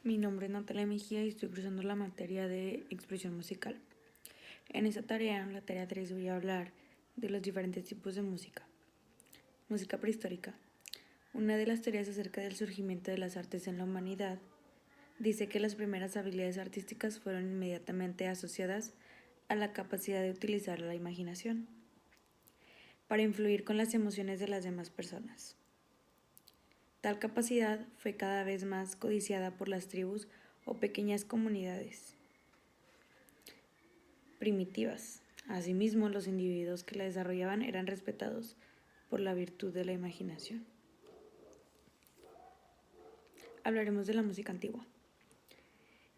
Mi nombre es Natalia Mejía y estoy cursando la materia de expresión musical. En esta tarea, la tarea 3, voy a hablar de los diferentes tipos de música. Música prehistórica. Una de las teorías acerca del surgimiento de las artes en la humanidad dice que las primeras habilidades artísticas fueron inmediatamente asociadas a la capacidad de utilizar la imaginación para influir con las emociones de las demás personas. Tal capacidad fue cada vez más codiciada por las tribus o pequeñas comunidades primitivas. Asimismo, los individuos que la desarrollaban eran respetados por la virtud de la imaginación. Hablaremos de la música antigua.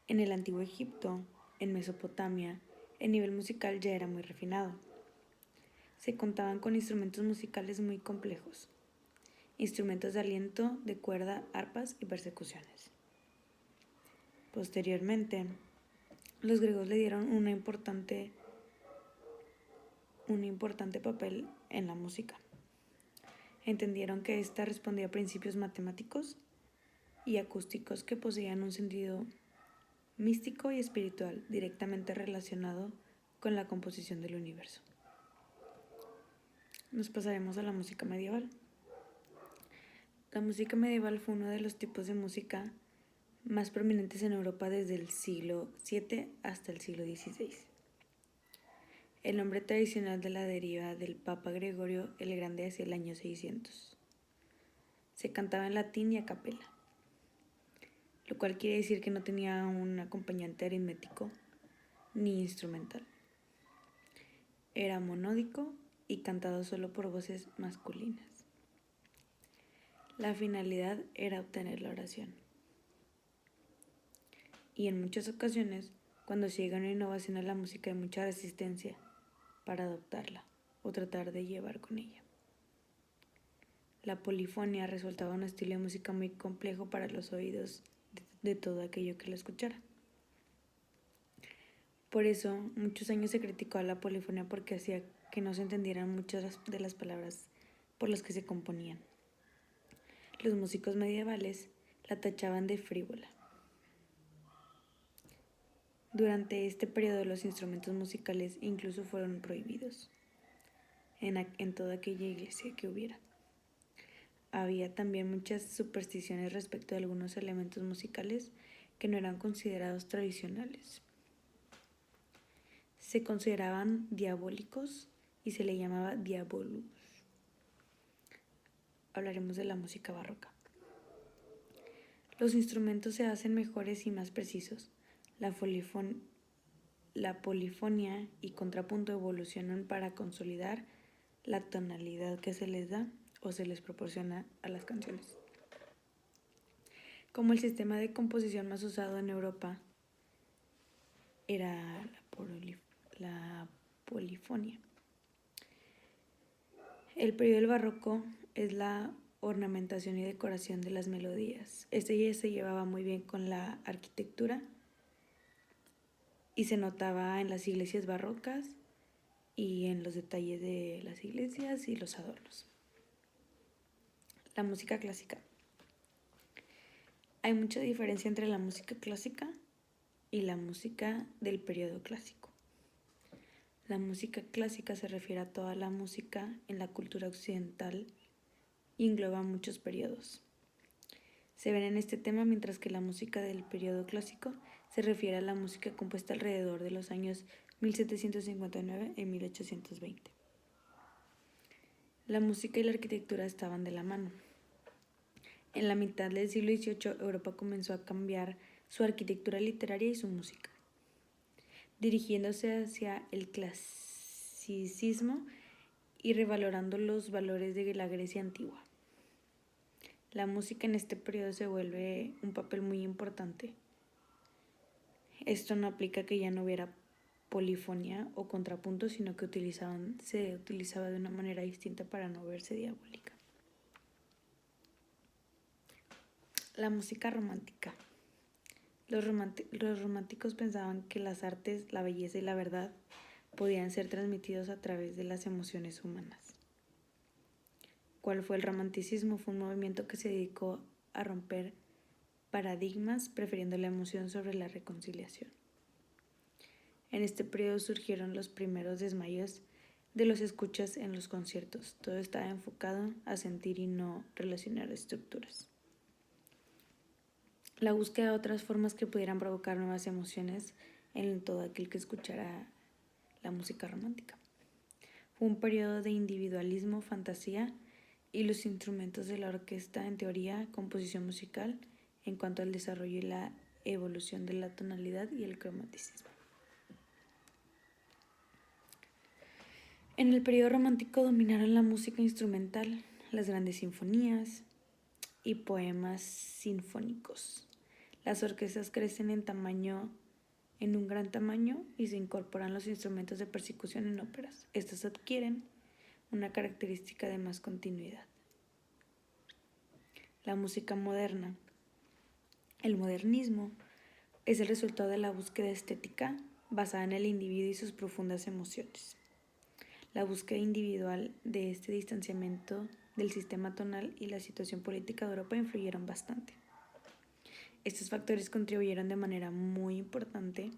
En el antiguo Egipto, en Mesopotamia, el nivel musical ya era muy refinado. Se contaban con instrumentos musicales muy complejos, instrumentos de aliento, de cuerda, arpas y percusiones. Posteriormente, los griegos le dieron un importante papel en la música. Entendieron que ésta respondía a principios matemáticos y acústicos que poseían un sentido místico y espiritual directamente relacionado con la composición del universo. Nos pasaremos a la música medieval. La música medieval fue uno de los tipos de música más prominentes en Europa desde el siglo VII hasta el siglo XVI. El nombre tradicional de la deriva del Papa Gregorio el Grande hacia el año 600. Se cantaba en latín y a capela, lo cual quiere decir que no tenía un acompañante aritmético ni instrumental. Era monódico y cantado solo por voces masculinas. La finalidad era obtener la oración. Y en muchas ocasiones, cuando se llega a una innovación a la música, hay mucha resistencia para adoptarla o tratar de llevar con ella. La polifonía resultaba un estilo de música muy complejo para los oídos de todo aquello que la escuchara. Por eso, muchos años se criticó a la polifonía porque hacía que no se entendieran muchas de las palabras por las que se componían. Los músicos medievales la tachaban de frívola. Durante este periodo, los instrumentos musicales incluso fueron prohibidos en toda aquella iglesia que hubiera. Había también muchas supersticiones respecto de algunos elementos musicales que no eran considerados tradicionales. Se consideraban diabólicos y se le llamaba diabolus. Hablaremos de la música barroca. Los instrumentos se hacen mejores y más precisos. La polifonía y contrapunto evolucionan para consolidar la tonalidad que se les da o se les proporciona a las canciones. Como el sistema de composición más usado en Europa era la polifonía. El periodo del barroco es la ornamentación y decoración de las melodías. Este ya se llevaba muy bien con la arquitectura y se notaba en las iglesias barrocas y en los detalles de las iglesias y los adornos. La música clásica. Hay mucha diferencia entre la música clásica y la música del periodo clásico. La música clásica se refiere a toda la música en la cultura occidental y engloba muchos periodos. Se ven en este tema, mientras que la música del periodo clásico se refiere a la música compuesta alrededor de los años 1759 y 1820. La música y la arquitectura estaban de la mano. En la mitad del siglo XVIII, Europa comenzó a cambiar su arquitectura literaria y su música, dirigiéndose hacia el clasicismo y revalorando los valores de la Grecia antigua. La música en este periodo se vuelve un papel muy importante. Esto no aplica que ya no hubiera polifonía o contrapunto, sino que se utilizaba de una manera distinta para no verse diabólica. La música romántica. Los románticos pensaban que las artes, la belleza y la verdad podían ser transmitidos a través de las emociones humanas. ¿Cuál fue el romanticismo? Fue un movimiento que se dedicó a romper paradigmas, prefiriendo la emoción sobre la reconciliación. En este periodo surgieron los primeros desmayos de los escuchas en los conciertos. Todo estaba enfocado a sentir y no relacionar estructuras. La búsqueda de otras formas que pudieran provocar nuevas emociones en todo aquel que escuchara la música romántica. Fue un periodo de individualismo, fantasía y los instrumentos de la orquesta, en teoría, composición musical, en cuanto al desarrollo y la evolución de la tonalidad y el cromaticismo. En el periodo romántico dominaron la música instrumental, las grandes sinfonías y poemas sinfónicos. Las orquestas crecen en un gran tamaño y se incorporan los instrumentos de percusión en óperas. Estas adquieren una característica de más continuidad. La música moderna. El modernismo es el resultado de la búsqueda estética basada en el individuo y sus profundas emociones. La búsqueda individual de este distanciamiento del sistema tonal y la situación política de Europa influyeron bastante. Estos factores contribuyeron de manera muy importante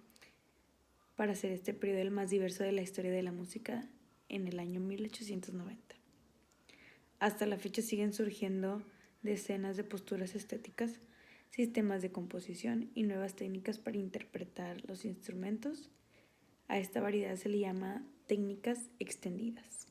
para hacer este periodo el más diverso de la historia de la música en el año 1890. Hasta la fecha siguen surgiendo decenas de posturas estéticas, sistemas de composición y nuevas técnicas para interpretar los instrumentos. A esta variedad se le llama técnicas extendidas.